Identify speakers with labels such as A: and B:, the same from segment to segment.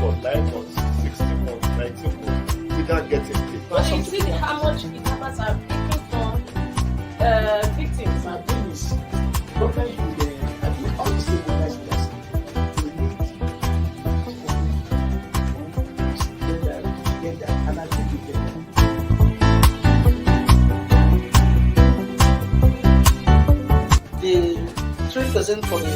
A: for 9 months, 16 months, 19 months without getting paid.
B: But you see how much the farmers are taking from victims.
C: My thing is, government should, I think all the stakeholders in this get that, and I think we get that. The 3% for the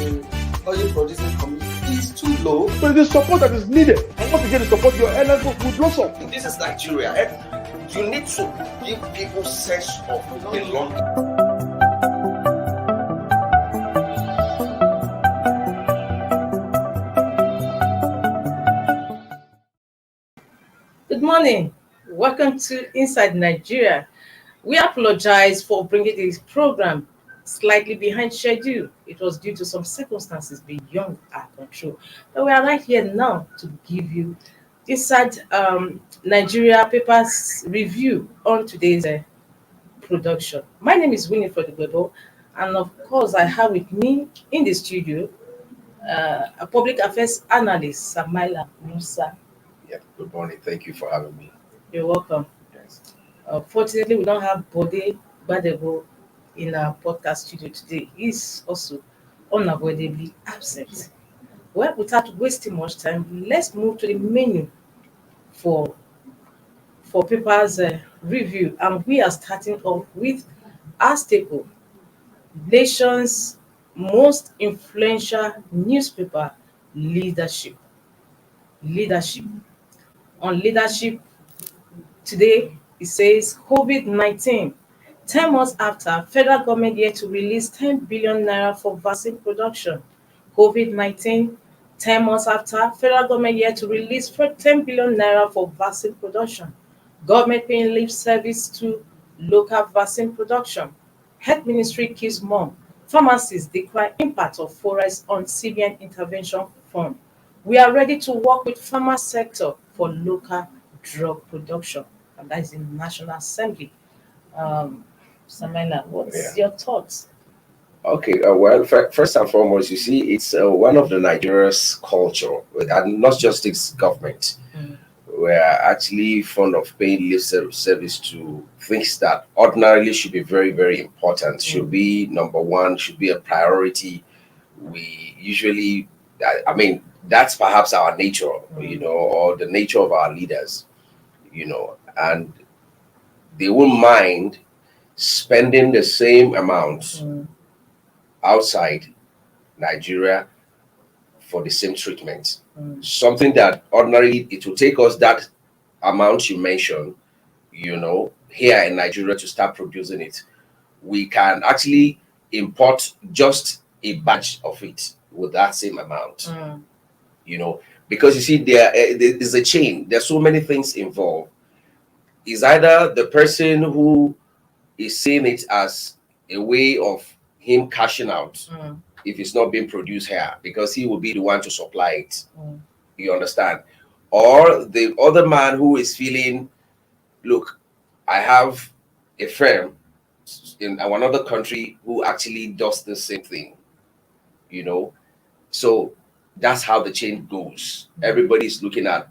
C: oil producing community is too low.
A: But the support that is needed, and once you get the support, your airline will blossom.
D: This is Nigeria. You need to give people sense of belonging.
B: Good morning. Welcome to Inside Nigeria. We apologize for bringing this program slightly behind schedule. It was due to some circumstances beyond our control. But we are right here now to give you Inside Nigeria papers review on today's production. My name is Winifred Gwebo, and of course I have with me in the studio a public affairs analyst, Samaila Musa.
D: Yeah, good morning. Thank you for having me.
B: You're welcome.
D: Yes.
B: Fortunately, we don't have Bode Badebo in our podcast studio today. He's also unavoidably absent. Well, without wasting much time, let's move to the menu for papers review, and we are starting off with our staple, nation's most influential newspaper, Leadership. On leadership today, it says COVID-19. 10 months after, federal government yet to release 10 billion naira for vaccine production. COVID-19, 10 months after, federal government yet to release 10 billion naira for vaccine production. Government paying lip service to local vaccine production. Health Ministry keeps mum. Pharmacists decry impact of forest on CBN intervention fund. We are ready to work with pharma sector for local drug production. And that is in National Assembly. Samela, what's your thoughts?
D: Okay, well, first and foremost, you see, it's one of the Nigeria's culture, and not just its government. We're actually fond of paying lip service to things that ordinarily should be very, very important, should be number one, should be a priority. We usually, I mean, that's perhaps our nature, or the nature of our leaders, and they won't mind spending the same amount outside Nigeria for the same treatment. Something that ordinarily it will take us that amount you mentioned, here in Nigeria to start producing it. We can actually import just a batch of it with that same amount, because you see, there is a chain. There's so many things involved. Is either the person who is seeing it as a way of him cashing out if it's not being produced here, because he will be the one to supply it. You understand? Or the other man who is feeling, look, I have a firm in another country who actually does the same thing, So that's how the chain goes. Everybody's looking at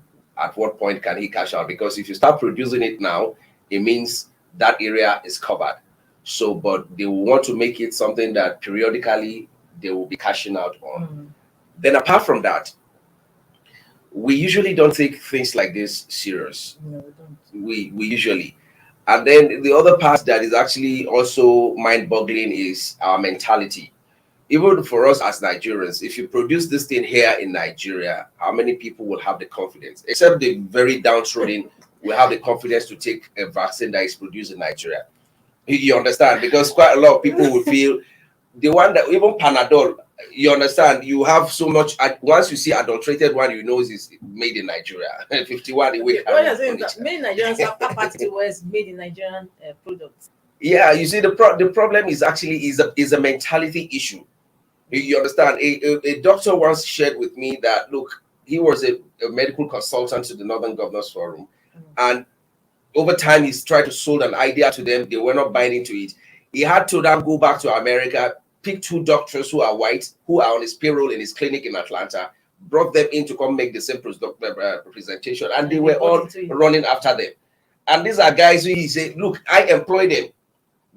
D: what point can he cash out, because if you start producing it now, it means that area is covered. So, but they will want to make it something that periodically they will be cashing out on. Then apart from that, we usually don't take things like this serious.
B: No, we don't.
D: We usually. And then the other part that is actually also mind-boggling is our mentality. Even for us as Nigerians, if you produce this thing here in Nigeria, how many people will have the confidence? Except the very downtrodden will have the confidence to take a vaccine that is produced in Nigeria. You understand? Because quite a lot of people will feel the one that even Panadol, you understand, you have so much, once you see adulterated one, you know it's made in Nigeria. 51 away.
B: What you're saying is that many Nigerians have capacity where it's made in Nigerian products.
D: Yeah, you see, the problem is actually is a mentality issue. You understand? A doctor once shared with me that, look, he was a medical consultant to the Northern Governors Forum, and over time he's tried to sold an idea to them. They were not buying into it. He had to then go back to America, pick two doctors who are white, who are on his payroll in his clinic in Atlanta, brought them in to come make the same presentation, and they were all running after them. And these are guys who he said, look, I employ them.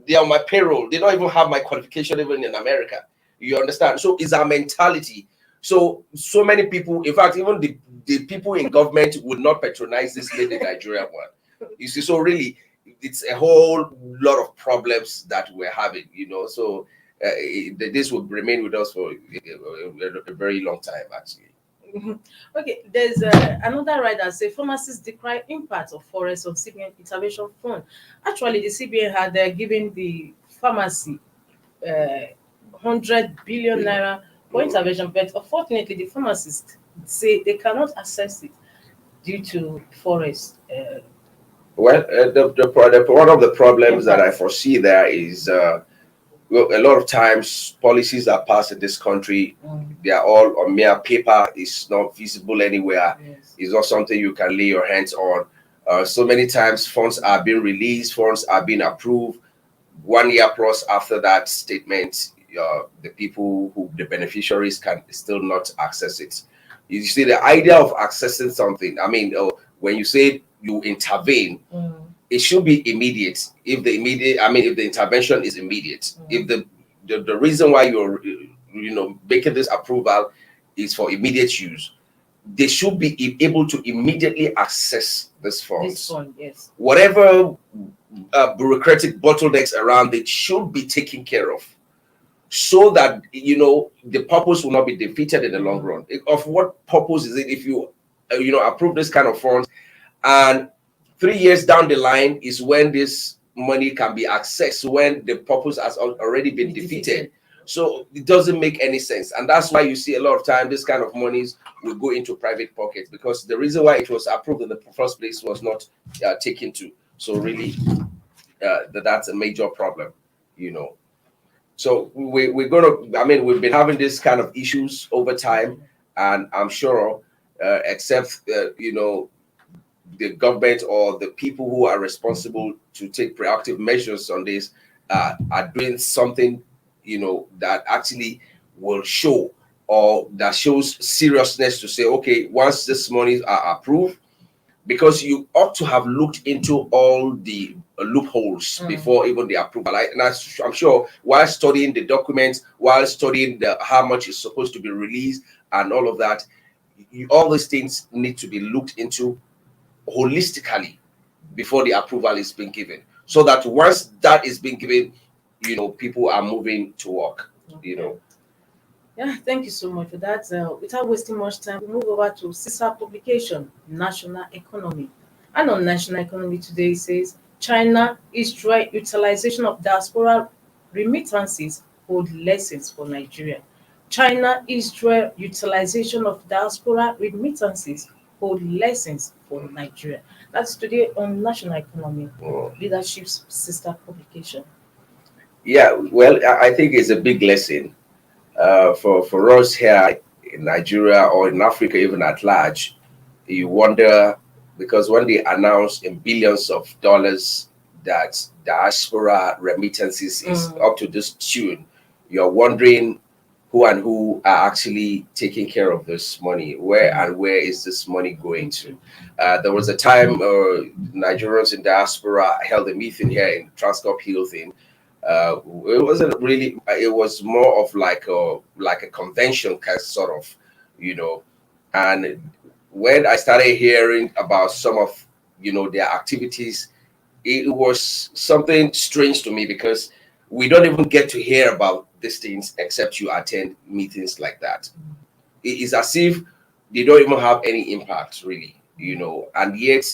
D: They are on my payroll. They don't even have my qualification even in America. You understand? So it's our mentality. So many people, in fact, even the people in government would not patronize this lady Nigerian one. You see, so really, it's a whole lot of problems that we're having, So this will remain with us for a very long time, actually.
B: Okay, there's another writer say pharmacists decry impact of forest on CBN intervention fund. Actually, the CBN had given the pharmacy 100 billion naira for intervention, but unfortunately, the pharmacists say they cannot access it due to forest.
D: Well, one of the problems that I foresee there is well, a lot of times policies are passed in this country. They are all on mere paper. It's not visible anywhere.
B: Yes.
D: It's not something you can lay your hands on. So many times funds are being released, funds are being approved. 1 year plus after that statement, the beneficiaries can still not access it. You see, the idea of accessing something, I mean, when you say you intervene, it should be immediate. If the intervention is immediate, if the reason why you're making this approval is for immediate use, they should be able to immediately access this funds.
B: This fund, yes.
D: Whatever bureaucratic bottlenecks around it should be taken care of, so that the purpose will not be defeated in the long run. Of what purpose is it if you approve this kind of funds, and 3 years down the line is when this money can be accessed, when the purpose has already been defeated. So it doesn't make any sense. And that's why you see a lot of time this kind of monies will go into private pockets, because the reason why it was approved in the first place was not taken to. So really, that's a major problem, So we're going to, we've been having this kind of issues over time, and I'm sure, except, the government or the people who are responsible to take proactive measures on this are doing something, that actually will show, or that shows seriousness to say, okay, once this monies are approved, because you ought to have looked into all the loopholes before even the approval. And I'm sure while studying the documents, while studying how much is supposed to be released and all of that, all these things need to be looked into holistically before the approval is being given, so that once that is being given, people are moving to work.
B: Okay. Yeah, thank you so much for that. Without wasting much time, we move over to sister publication, National Economy. And on National Economy today, it says China Israel utilization of diaspora remittances hold lessons for Nigeria. China Israel utilization of diaspora remittances hold lessons for Nigeria. That's today on National Economy, Leadership's sister publication.
D: Yeah, well, I think it's a big lesson for us here in Nigeria, or in Africa even at large. You wonder, because when they announce in billions of dollars that diaspora remittances is up to this tune, you're wondering who are actually taking care of this money, where is this money going to. There was a time Nigerians in diaspora held a meeting here in Transcorp Hilton. It wasn't really, it was more of like a convention kind sort of, and when I started hearing about some of their activities, it was something strange to me, because we don't even get to hear about these things except you attend meetings like that. It is as if they don't even have any impact, really, and yet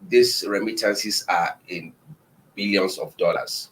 D: these remittances are in billions of dollars.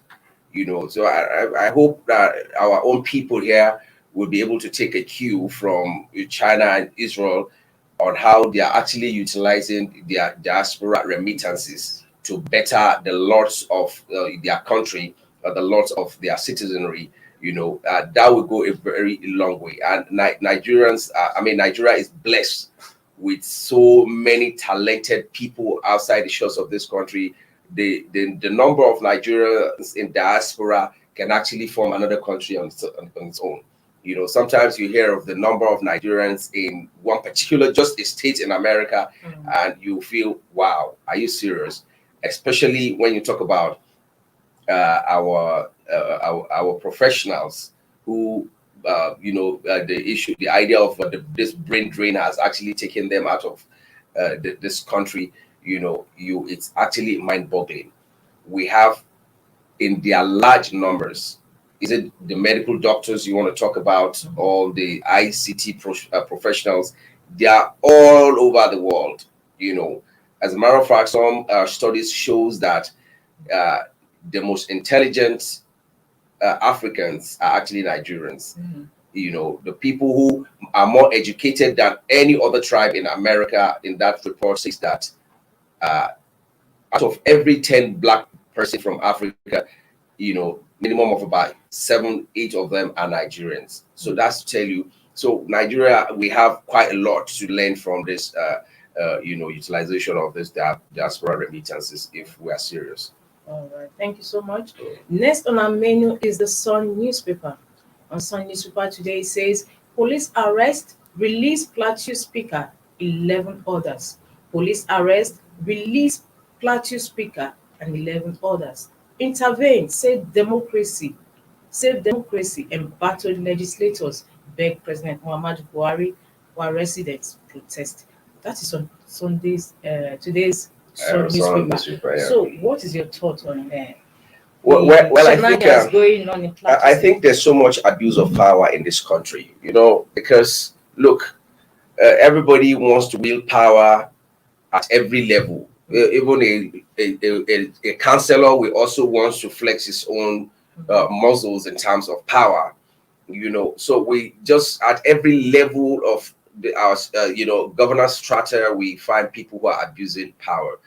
D: So I hope that our own people here will be able to take a cue from China and Israel on how they are actually utilizing their diaspora remittances to better the lots of their country, the lots of their citizenry. That will go a very long way. And Nigerians, Nigeria is blessed with so many talented people outside the shores of this country. The number of Nigerians in diaspora can actually form another country on its own. You know, sometimes you hear of the number of Nigerians in one particular, just a state in America, and you feel, wow, are you serious? Especially when you talk about our professionals who, the idea of this brain drain has actually taken them out of this country. It's actually mind-boggling. We have in their large numbers. Is it the medical doctors you want to talk about, or the ICT professionals? They are all over the world. As a matter of fact, some studies shows that the most intelligent Africans are actually Nigerians. The people who are more educated than any other tribe in America, in that report says that out of every 10 black person from Africa, minimum of about 7, 8 of them are Nigerians. So that's to tell you. So Nigeria, we have quite a lot to learn from this, utilization of this diaspora remittances if we are serious.
B: All right, thank you so much. Next on our menu is the Sun newspaper. On Sun newspaper today it says, police arrest, release Plateau speaker, 11 others. Police arrest, release Plateau speaker and 11 others. Intervene, save democracy, and battled legislators beg President Muhammadu Buhari while residents protest. That is on today's Sun newspaper.
D: Yeah.
B: So, what is your thought on
D: Well, I think
B: going on in Plateau?
D: I think there's so much abuse of power in this country, because look, everybody wants to wield power at every level. Even a councillor will also wants to flex his own muscles in terms of power. So we just at every level of our governance strata, we find people who are abusing power.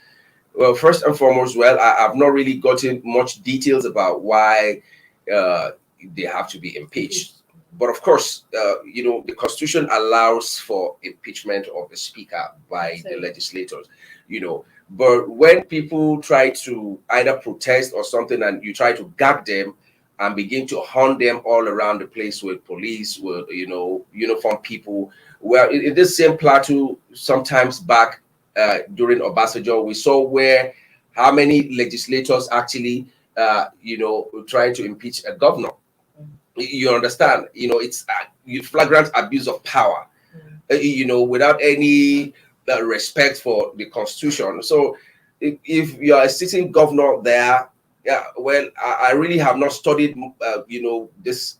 D: Well, first and foremost, I've not really gotten much details about why they have to be impeached. But of course, the Constitution allows for impeachment of the speaker by the legislators, But when people try to either protest or something and you try to gag them and begin to hunt them all around the place with police, with, uniformed people. Well, in this same Plateau, sometimes back during Obasanjo, we saw how many legislators actually, trying to impeach a governor. You understand? It's flagrant abuse of power, without any respect for the Constitution. So if you are a sitting governor there, I really have not studied, this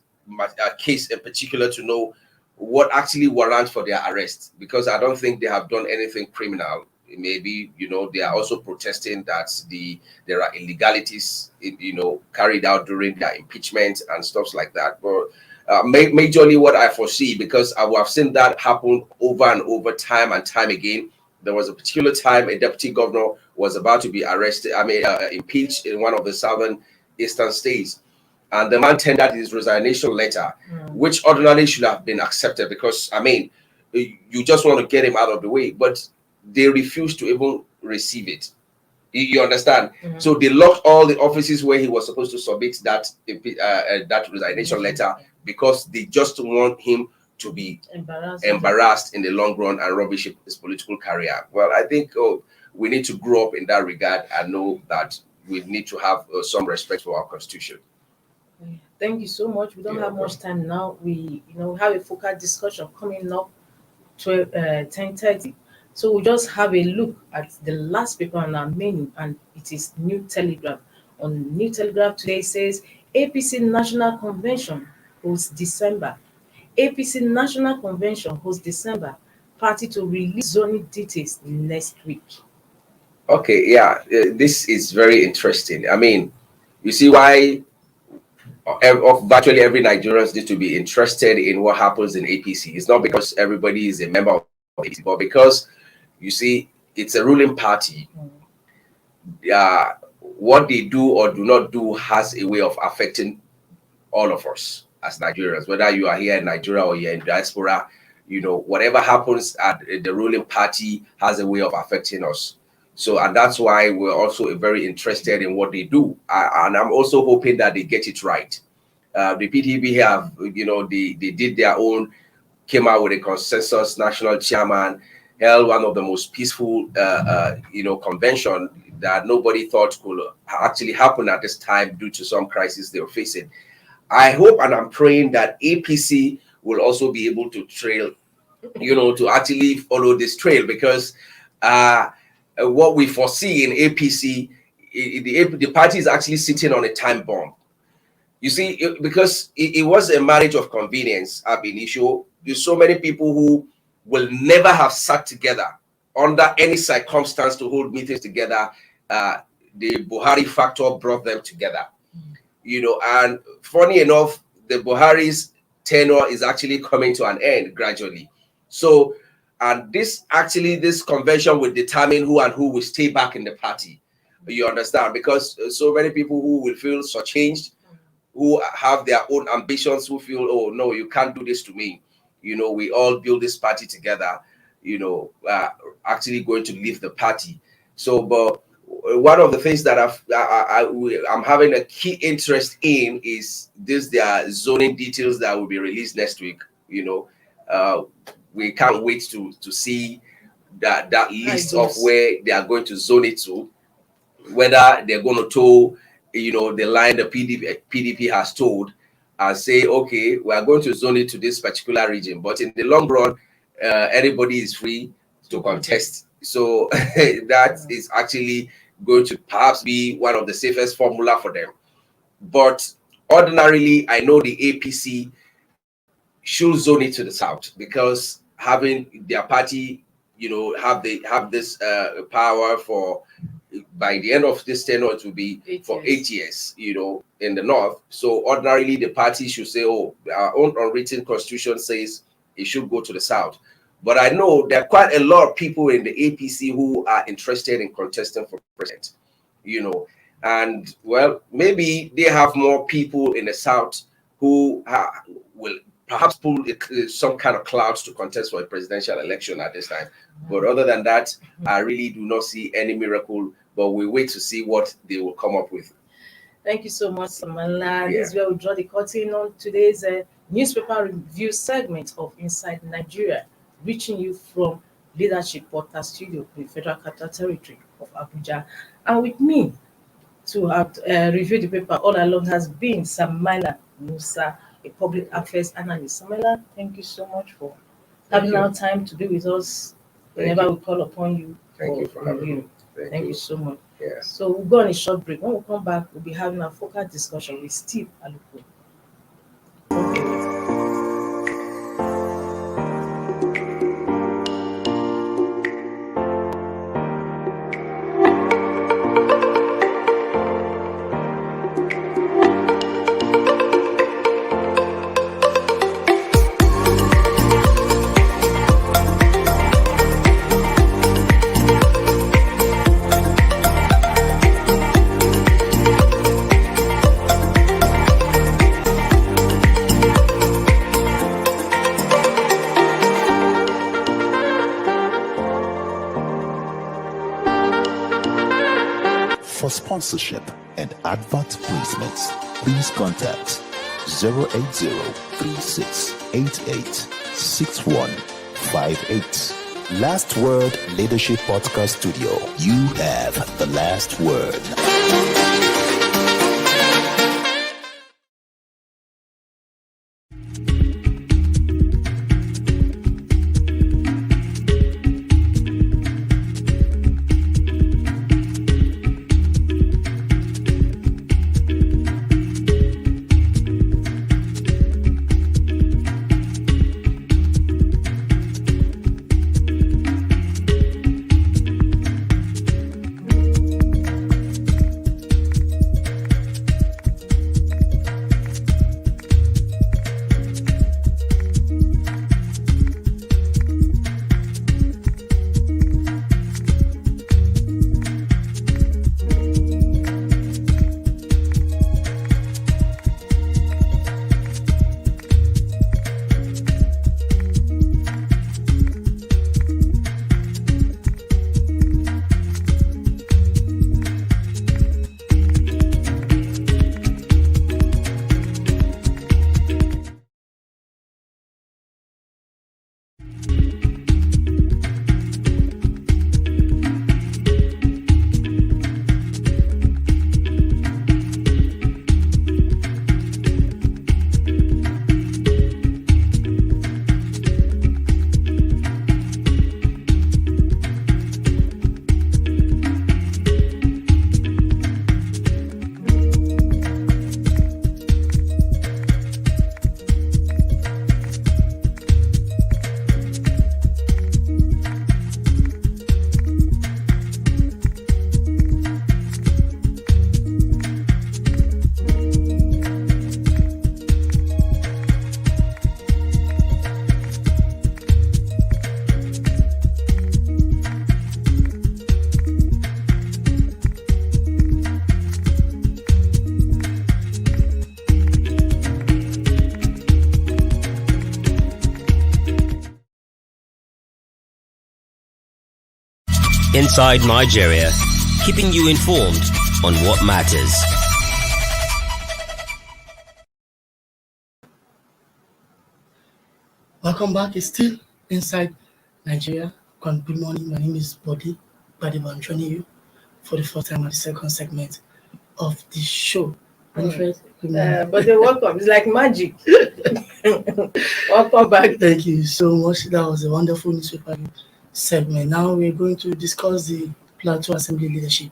D: case in particular to know what actually warrants for their arrest, because I don't think they have done anything criminal. Maybe, they are also protesting that there are illegalities, carried out during their impeachment and stuff like that. But majorly what I foresee, because I have seen that happen over and over, time and time again. There was a particular time a deputy governor was about to be impeached in one of the southern eastern states. And the man tendered his resignation letter, which ordinarily should have been accepted because, you just want to get him out of the way. But they refused to even receive it. You understand? So they locked all the offices where he was supposed to submit that resignation letter because they just want him to be embarrassed in the long run and rubbish his political career. Well, I think we need to grow up in that regard and know that we need to have some respect for our Constitution.
B: Thank you so much. We don't have much time now. We have a focal discussion coming up 10:30. So we'll just have a look at the last paper on our menu, and it is New Telegraph. On New Telegraph today says APC National Convention holds December. APC National Convention holds December. Party to release zoning details next week.
D: Okay, this is very interesting. You see why virtually every Nigerian needs to be interested in what happens in APC. It's not because everybody is a member of APC, but because you see it's a ruling party. What they do or do not do has a way of affecting all of us as Nigerians, whether you are here in Nigeria or you're in diaspora. Whatever happens at the ruling party has a way of affecting us. So, and that's why we're also very interested in what they do. And I'm also hoping that they get it right. The PDP have, they did their own, came out with a consensus national chairman, held one of the most peaceful, convention that nobody thought could actually happen at this time due to some crisis they were facing. I hope and I'm praying that APC will also be able to trail, to actually follow this trail, because what we foresee in APC, the party is actually sitting on a time bomb. You see, because it was a marriage of convenience, ab initio. There's so many people who will never have sat together under any circumstance to hold meetings together. The Buhari factor brought them together. And funny enough, the Buhari's tenure is actually coming to an end gradually. So, and this convention will determine who and who will stay back in the party. You understand? Because so many people who will feel so changed, who have their own ambitions, who feel, oh no, you can't do this to me. We all build this party together, actually going to leave the party. So, but one of the things that I'm having a key interest in is their zoning details that will be released next week. We can't wait to see that list of where they are going to zone it to, whether they're going to toe, the line the PDP has told, and say, okay, we are going to zone it to this particular region. But in the long run, anybody is free to contest. So that is actually going to perhaps be one of the safest formula for them. But ordinarily, I know the APC should zone it to the south, because having their party, have this power for, by the end of this tenure, it will be 8 years, in the north. So ordinarily, the party should say, oh, our own unwritten constitution says it should go to the south. But I know there are quite a lot of people in the APC who are interested in contesting for president, and well, maybe they have more people in the south who will perhaps pull some kind of clouds to contest for a presidential election at this time. But other than that, I really do not see any miracle, but we wait to see what they will come up with.
B: Thank you so much, Samala. This is where we draw the curtain on today's newspaper review segment of Inside Nigeria, reaching you from Leadership Podcast Studio in the Federal Capital Territory of Abuja. And with me to have reviewed the paper all along has been Samala Musa, a public affairs analyst. Samala, thank you so much for having our time to be with us whenever we call upon you.
D: Thank you for having me.
B: Thank you so much.
D: Yeah.
B: So we'll go on a short break. When we come back, we'll be having a focused discussion with Steve Aluko.
E: For sponsorship and advert placements, please contact 080-3688-6158. Last Word Leadership Podcast Studio. You have the last word.
F: inside Nigeria, keeping you informed on what matters.
C: Welcome back. It's still inside Nigeria. Good morning. My name is Body. I'm joining you for the first time at the second segment of the show. Winifred, good morning.
B: But the welcome is like magic. Welcome back.
C: Thank you so much. That was a wonderful newspaper segment. Now we're going to discuss the Plateau Assembly Leadership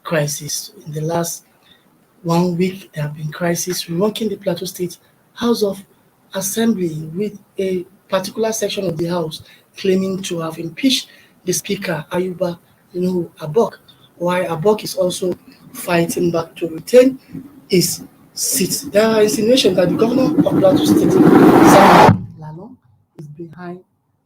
C: Crisis. In the last 1 week, there have been crises rocking the Plateau State House of Assembly, with a particular section of the House claiming to have impeached the Speaker, Ayuba Abok, while Abok is also fighting back to retain his seat. There are insinuations that the governor of Plateau State, Simon Lalong, is behind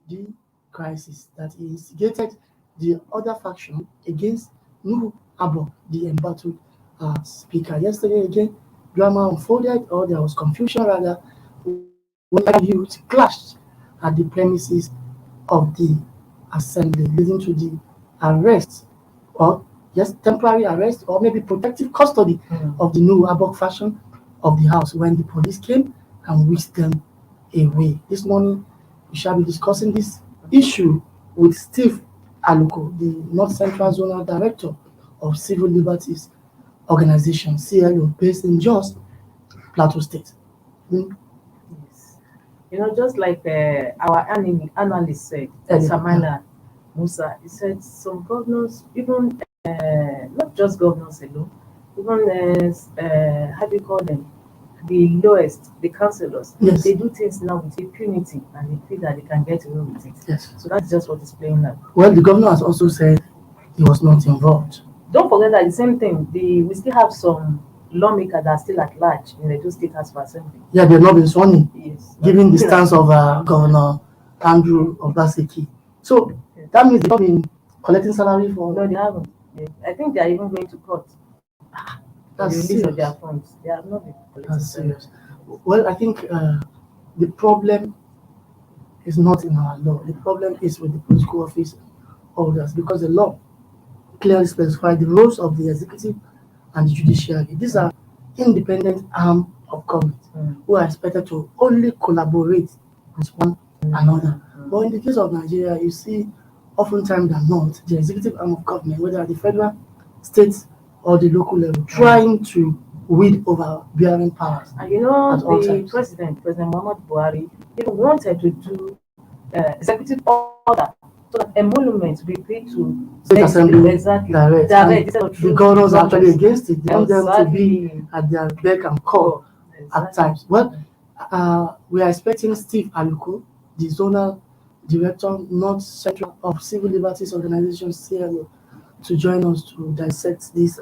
C: the crisis, that he instigated the other faction against Nuhu Abok, the embattled Speaker. Yesterday, again, drama unfolded, or there was confusion rather, when youth clashed at the premises of the assembly, leading to the arrest, or temporary arrest, or maybe protective custody of the new Abok faction of the house, when the police came and whisked them away. This morning, we shall be discussing this issue with Steve Aluko, the North Central Zonal Director of Civil Liberties Organization, CLO, based in Jos, Plateau State.
B: Just like our analyst said, Samana Musa, he said some governors, even not just governors alone, even how do you call them, the lowest, the councillors,
C: yes,
B: they do things now with impunity, and they feel that they can get away with it.
C: Yes.
B: So that's just what is playing now.
C: Well, the governor has also said he was not involved.
B: Don't forget that the same thing, we still have some lawmakers that are still at large in the two state House of Assembly.
C: Yeah, they've not been sworn in,
B: yes,
C: given the stance of Governor Andrew Obaseki. So that means they've not been collecting salary for.
B: No, they haven't. I think they are even going to court.
C: That's
B: the release
C: serious.
B: Of their funds. They have not been collecting.
C: That's serious. Well, I think the problem is not in our law. The problem is with the political office holders, because the law clearly specifies the roles of the executive and the judiciary. These are independent arm of government who are expected to only collaborate with one another. But in the case of Nigeria, you see, oftentimes than not, the executive arm of government, whether at the federal, state, or the local level, trying to wield over bearing powers.
B: And the President Muhammad Buhari, he wanted to do executive order so that emoluments will be paid to
C: State Assembly
B: exactly
C: direct. The governors are actually against it. They want them to be at their beck and call at times. Well, we are expecting Steve Aluko, the Zonal Director, North Central of Civil Liberties Organization, CLO, to join us to dissect this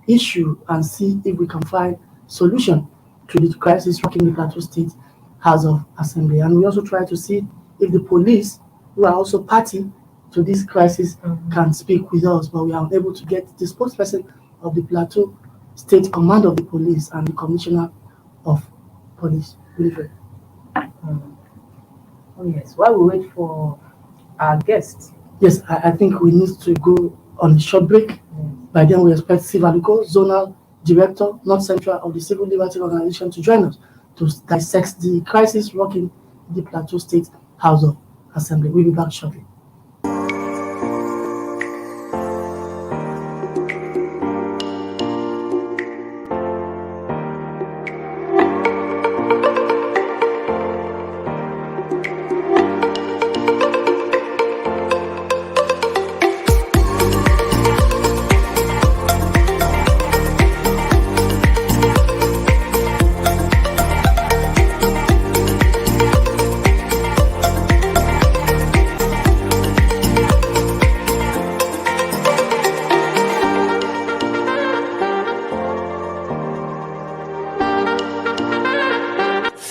C: issue and see if we can find solution to the crisis rocking the Plateau State House of Assembly. And we also try to see if the police, who are also party to this crisis, can speak with us, but we are unable to get the spokesperson of the Plateau State Command of the Police and the Commissioner of Police.
B: Oh yes, while we wait for our guest.
C: Yes, I think we need to go on a short break. By then we expect Steve Aluko, Zonal Director, North Central of the Civil Liberties Organization, to join us to dissect the crisis rocking the Plateau State House of Assembly. We'll be back shortly.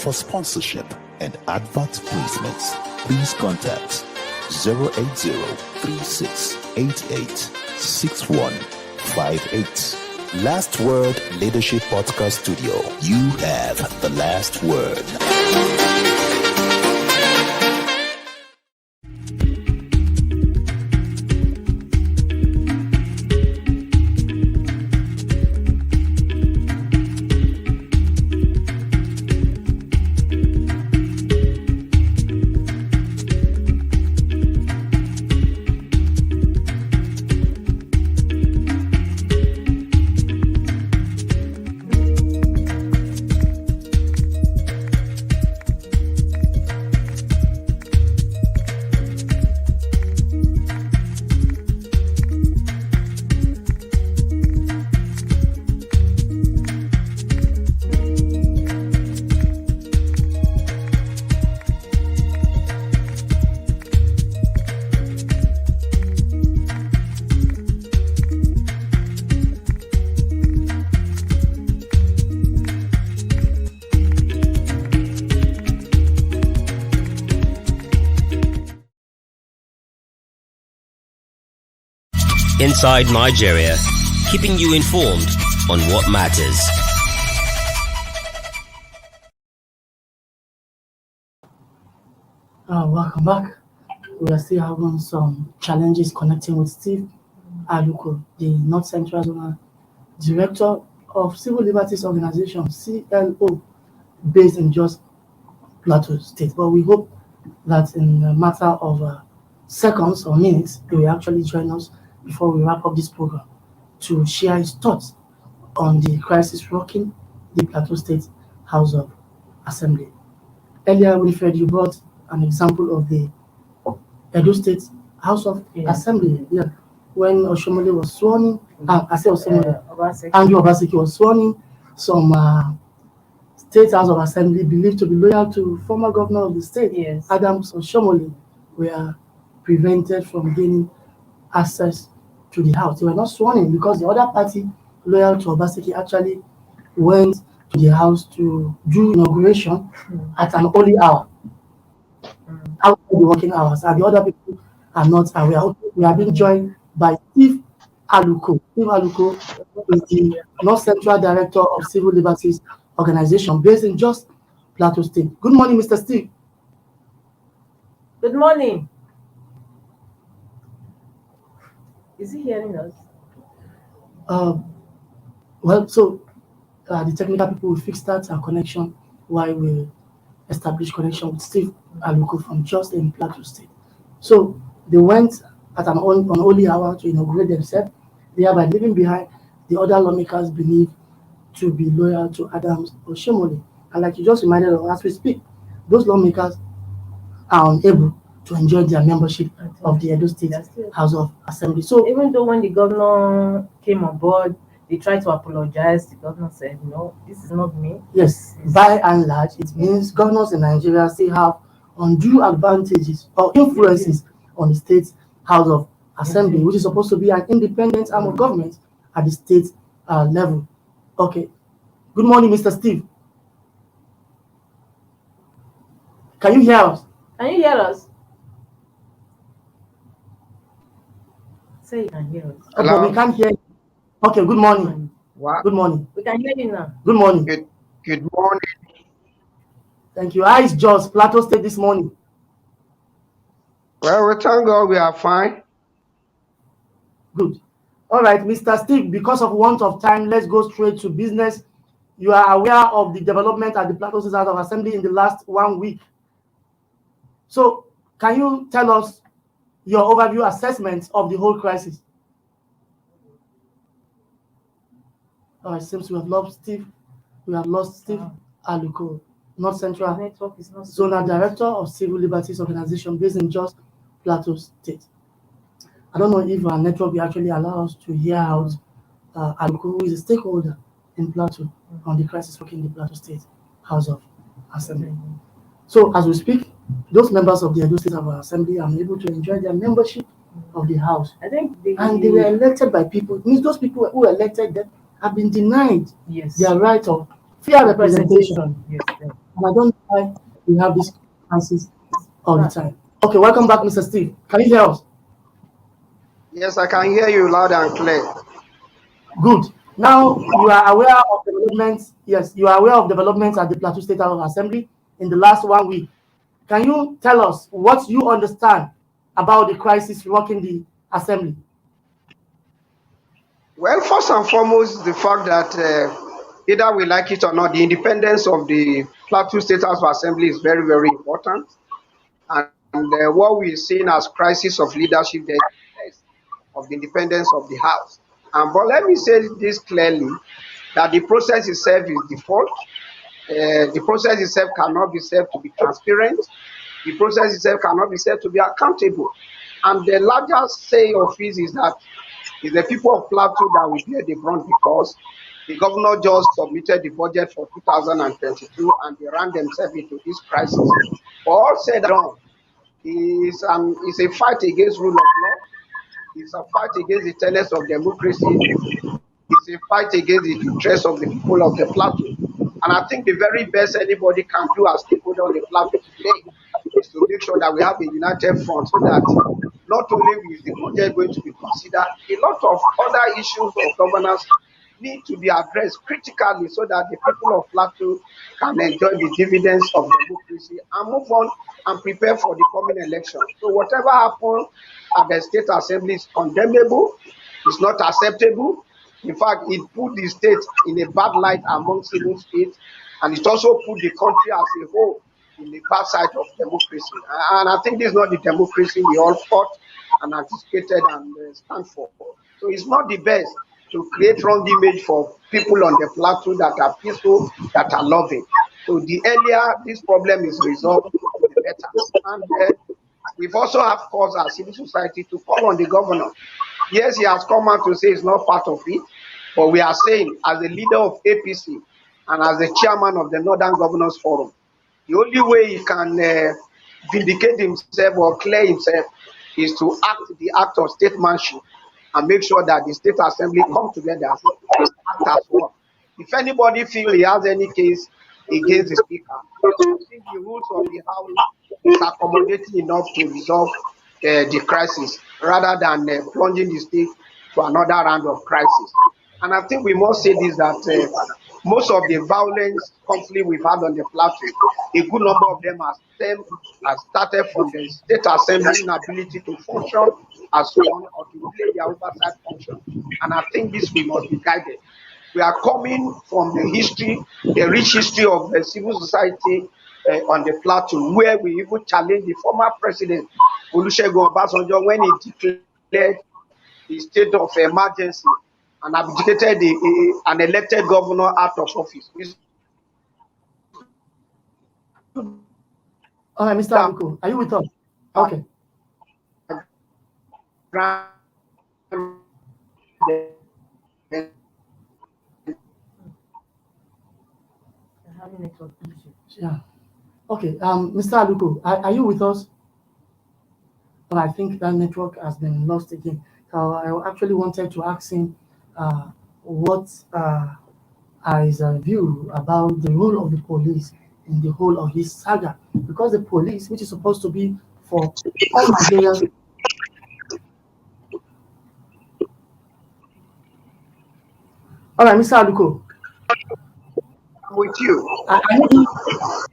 E: For sponsorship and advert placements, please contact 080-3688-6158. Last Word Leadership Podcast Studio. You have the last word.
F: inside Nigeria, keeping you informed on what matters.
C: Welcome back. We are still having some challenges connecting with Steve Aluko, the North Central Zonal Director of Civil Liberties Organization, CLO, based in Jos Plateau State. But we hope that in a matter of seconds or minutes, he will actually join us before we wrap up this program to share his thoughts on the crisis rocking the Plateau State House of Assembly. Earlier, Winifred, you brought an example of the Edo State House of Assembly, when Oshomole was sworn in. I say Oshomole, Andrew Obaseki was sworn in. Some State House of Assembly believed to be loyal to former governor of the state, Adams Oshomole, were prevented from gaining access to the house. They were not sworn in because the other party loyal to Obaseki actually went to the house to do inauguration at an early hour, outside the working hours, and the other people are not aware. We are being joined by Steve Aluko. Steve Aluko is the North Central Director of Civil Liberties Organization based in Jos Plateau State. Good morning, Mr. Steve.
B: Good morning. Is he hearing us?
C: The technical people will fix that connection while we establish connection with Steve Aluko from Jos in Plateau State. So they went at an early hour to inaugurate themselves, thereby leaving behind the other lawmakers believed to be loyal to Adams Oshomole. And like you just reminded us, as we speak, those lawmakers are unable to enjoy their membership of the Edo State House of Assembly. So
B: even though when the governor came on board, they tried to apologize, the governor said, no, this is not me.
C: Yes, by and large, it means governors in Nigeria still have undue advantages or influences on the state House of Assembly, which is supposed to be an independent arm of government at the state level. Okay. Good morning, Mr. Steve. Can you hear us?
B: Can you hear us? Say you can hear us.
C: Hello? But we can't hear you. Okay, good morning.
G: What?
C: Good morning.
B: We can hear you now.
C: Good morning.
G: Good morning.
C: Thank you. How is Jos Plateau State this morning?
G: Well, we thank God we are fine.
C: Good. All right, Mr. Steve, because of want of time, let's go straight to business. You are aware of the development at the Plateau State House of Assembly in the last 1 week. So, can you tell us your overview assessment of the whole crisis? It seems we have lost Steve. We have lost Steve Aluko, North Central Zonal Director of Civil Liberties Organization based in Jos Plateau State. I don't know if our network will actually allow us to hear out Aluko, who is a stakeholder in Plateau on the crisis working in the Plateau State House of Assembly. So as we speak, those members of the Edo State House of Assembly are able to enjoy their membership of the House.
B: I think
C: they were elected by people. It means those people who elected them have been denied their right of fair representation.
B: Yes.
C: And I don't know why we have these crises all the time. Okay, welcome back, Mr. Steve. Can you hear us?
G: Yes, I can hear you loud and clear.
C: Good. Now you are aware of developments. Yes, you are aware of developments at the Plateau State House of Assembly in the last 1 week. Can you tell us what you understand about the crisis rocking the Assembly?
G: Well, first and foremost, the fact that either we like it or not, the independence of the Plateau State House of Assembly is very, very important. And what we're seeing as crisis of leadership, there is of the independence of the House. But let me say this clearly, that the process itself is default. The process itself cannot be said to be transparent. The process itself cannot be said to be accountable. And the largest say of it is that it's the people of Plateau that will bear the brunt, because the governor just submitted the budget for 2022 and they ran themselves into this crisis. All said and done, it's a fight against rule of law. It's a fight against the tenets of democracy. It's a fight against the interests of the people of the Plateau. And I think the very best anybody can do as people on the Plateau today is to make sure that we have a united front, so that not only is the project going to be considered, a lot of other issues of governance need to be addressed critically so that the people of Plateau can enjoy the dividends of democracy and move on and prepare for the coming election. So whatever happens at the state assembly is condemnable, it's not acceptable. In fact, it put the state in a bad light among civil states, and it also put the country as a whole in the bad side of democracy. And I think this is not the democracy we all fought and anticipated and stand for. So it's not the best to create wrong image for people on the plateau that are peaceful, that are loving. So the earlier this problem is resolved, the better. And we've also have cause as civil society to call on the governor. Yes, he has come out to say it's not part of it, but we are saying as the leader of APC and as the chairman of the Northern Governors Forum, the only way he can vindicate himself or clear himself is to act the act of statesmanship and make sure that the state assembly come together and act as one. If anybody feels he has any case against the speaker, I think the rules of the house is accommodating enough to resolve the crisis rather than plunging the state to another round of crisis. And I think we must say this, that most of the violence conflict we've had on the plateau, a good number of them has started from the state assembly inability to function as one or to play their oversight function. And I think this we must be guided. We are coming from the history, the rich history of the civil society on the plateau, where we even challenged the former president Olusegun Obasanjo when he declared the state of emergency and abdicated an elected governor out of office.
C: All right, Mr. Aluko, are you with us? Okay. Yeah. Okay. Mr. Aluko, are you with us? Well, I think that network has been lost again. I actually wanted to ask him what is a view about the role of the police in the whole of this saga, because the police, which is supposed to be for all Nigerians. All right, Mr. Aluko.
G: I'm with you.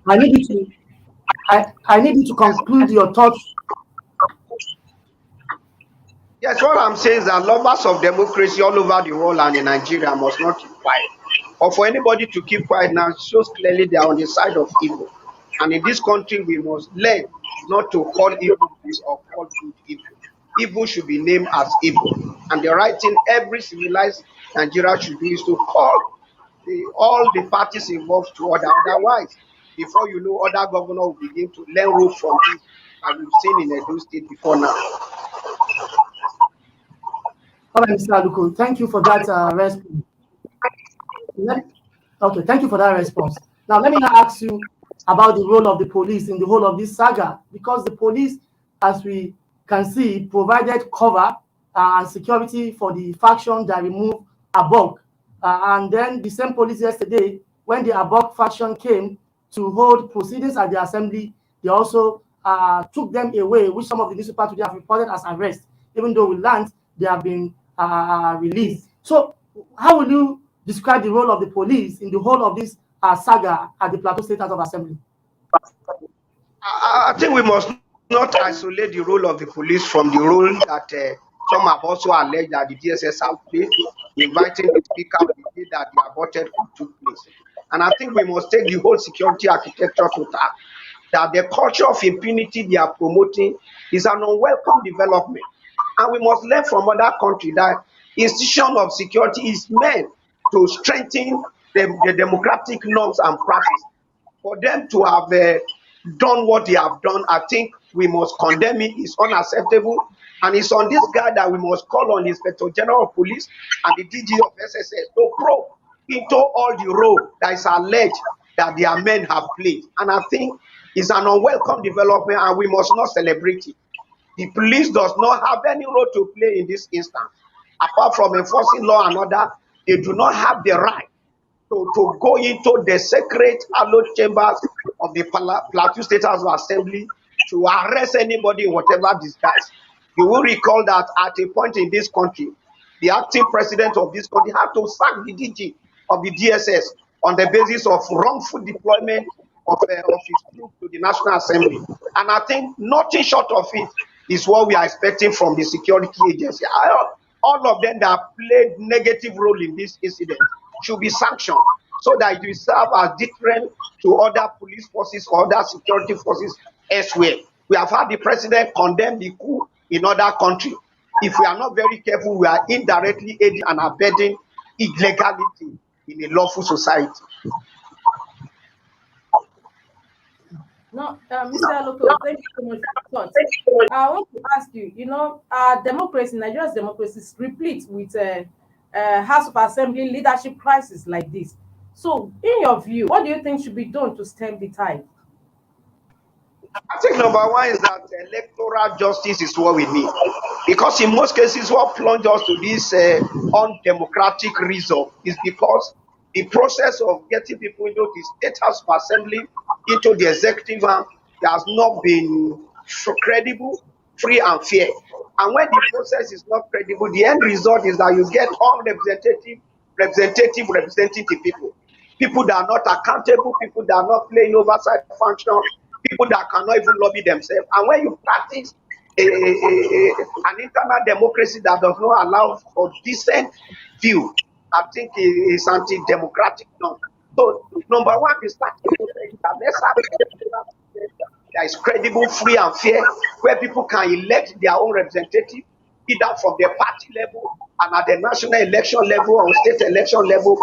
C: I need you to conclude your thoughts.
G: Yes, what I'm saying is that lovers of democracy all over the world and in Nigeria must not keep quiet. Or for anybody to keep quiet now shows clearly they are on the side of evil. And in this country, we must learn not to call evil this or call good evil. Evil should be named as evil. And the right thing every civilized Nigeria should do is to call all the parties involved to order. Otherwise, before you know, other governors will begin to learn rope from this, as we've seen in Edo State before now.
C: All right, Mr. Aluko, thank you for that response. Okay, thank you for that response. Now, let me now ask you about the role of the police in the whole of this saga, because the police, as we can see, provided cover and security for the faction that removed Abok. And then the same police yesterday, when the Abok faction came to hold proceedings at the assembly, they also took them away, which some of the newspapers today have reported as arrest, even though we learned they have been released. So how will you describe the role of the police in the whole of this saga at the Plateau State House of Assembly?
G: I think we must not isolate the role of the police from the role that some have also alleged that the DSS have played, inviting the speaker on the day that the aborted coup took place. And I think we must take the whole security architecture to task. That the culture of impunity they are promoting is an unwelcome development. And we must learn from other countries that institution of security is meant to strengthen the democratic norms and practice. For them to have done what they have done, I think we must condemn it. It's unacceptable. And it's on this guy that we must call on the Inspector General of Police and the DG of SSS to probe into all the role that is alleged that their men have played. And I think it's an unwelcome development and we must not celebrate it. The police does not have any role to play in this instance. Apart from enforcing law and order, they do not have the right to go into the sacred hallowed chambers of the Plateau State House of Assembly to arrest anybody in whatever disguise. You will recall that at a point in this country, the acting president of this country had to sack the DG of the DSS on the basis of wrongful deployment of his troops to the National Assembly. And I think nothing short of it is what we are expecting from the security agency. All of them that played negative role in this incident should be sanctioned so that it will serve as deterrent to other police forces or other security forces elsewhere. We have had the president condemn the coup in other countries. If we are not very careful, we are indirectly aiding and abetting illegality in a lawful society.
B: No, Mr. Aloko, thank you so much for your thoughts. I want to ask you, democracy, Nigeria's democracy is replete with House of Assembly leadership crisis like this. So, in your view, what do you think should be done to stem the tide?
G: I think number one is that electoral justice is what we need, because in most cases what plunges us to this undemocratic result is because the process of getting people into the State House of Assembly, into the executive arm, has not been credible, free and fair. And when the process is not credible, the end result is that you get representing the people that are not accountable, people that are not playing oversight function, people that cannot even lobby themselves. And when you practice an internal democracy that does not allow for decent view, I think it's anti-democratic now. So number one is that let's have a that is credible, free and fair, where people can elect their own representative, either from their party level and at the national election level or state election level.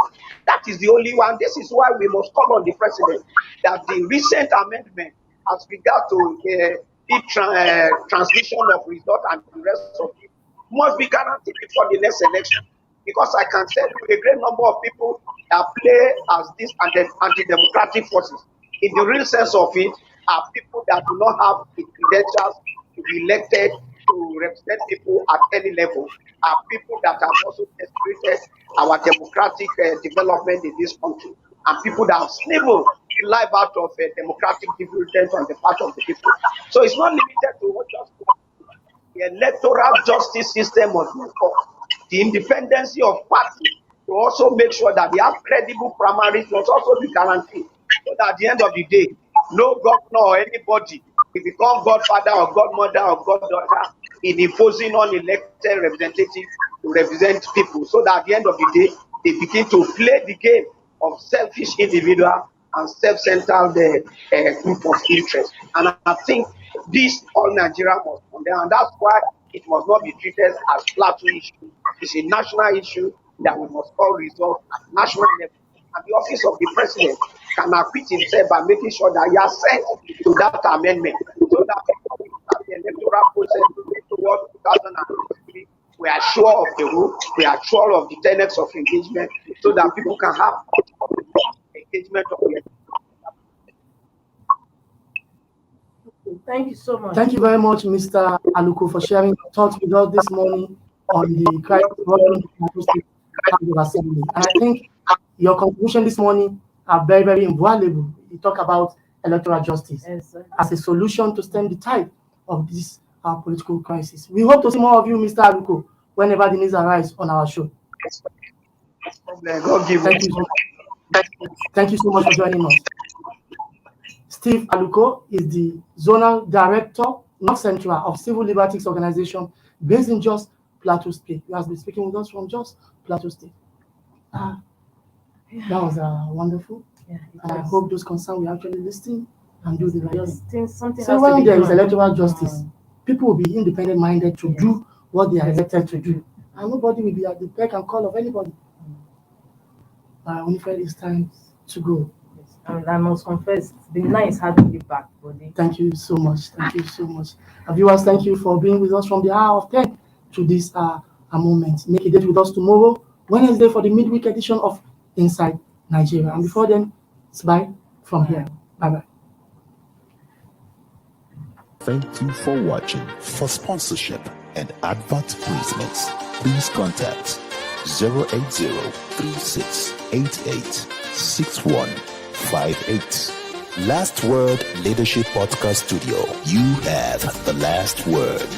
G: That is the only one. This is why we must call on the president that the recent amendment as regard to the transmission of result and the rest of it must be guaranteed before the next election. Because I can tell you a great number of people that play as these anti-democratic forces, in the real sense of it, are people that do not have the credentials to be elected to represent people at any level, are people that have also frustrated our democratic development in this country, and people that have sniveled the life out of democratic dividends on the part of the people. So it's not limited to what just the electoral justice system must be enforced. The independence of parties to also make sure that they have credible primaries must also be guaranteed. So that at the end of the day, no governor or anybody will become godfather or godmother or goddaughter in imposing unelected representatives to represent people. So that at the end of the day, they begin to play the game of selfish individual and self-centered group of interest. And I think this all Nigeria must condemn, and that's why it must not be treated as Plateau issue. It's a national issue that we must all resolve at national level. And the office of the president can acquit himself by making sure that he has sent to that amendment, so that the electoral process towards 2023, we are sure of the rule, we are sure of the tenets of engagement, so that people can have engagement of the.
B: Thank you so much.
C: Thank you very much, Mr. Aluko, for sharing your thoughts with us this morning on the crisis in the House of Assembly. And I think your contribution this morning are very, very invaluable. You talk about electoral justice as a solution to stem the tide of this political crisis. We hope to see more of you, Mr. Aluko, whenever the needs arise on our show. Thank you so much for joining us. Steve Aluko is the Zonal Director, North Central of Civil Liberties Organization based in Jos, Plateau State. He has been speaking with us from Jos, Plateau State. That was wonderful. Yeah, and I hope those concerned will actually listen and do the right thing. So when there is electoral justice, people will be independent-minded to do what they are elected to do. And nobody will be at the beck and call of anybody. Winifred, it's time to go.
B: And I must confess, it's been nice having you back, buddy.
C: Thank you so much. Thank you so much. Viewers, thank you for being with us from the hour of 10 to this moment. Make a date with us tomorrow, Wednesday, for the midweek edition of Inside Nigeria. And before then, it's bye from here. Bye-bye.
E: Thank you for watching. For sponsorship and advert placements, please contact 080-3688-6158. Last Word Leadership Podcast Studio. You have the last word.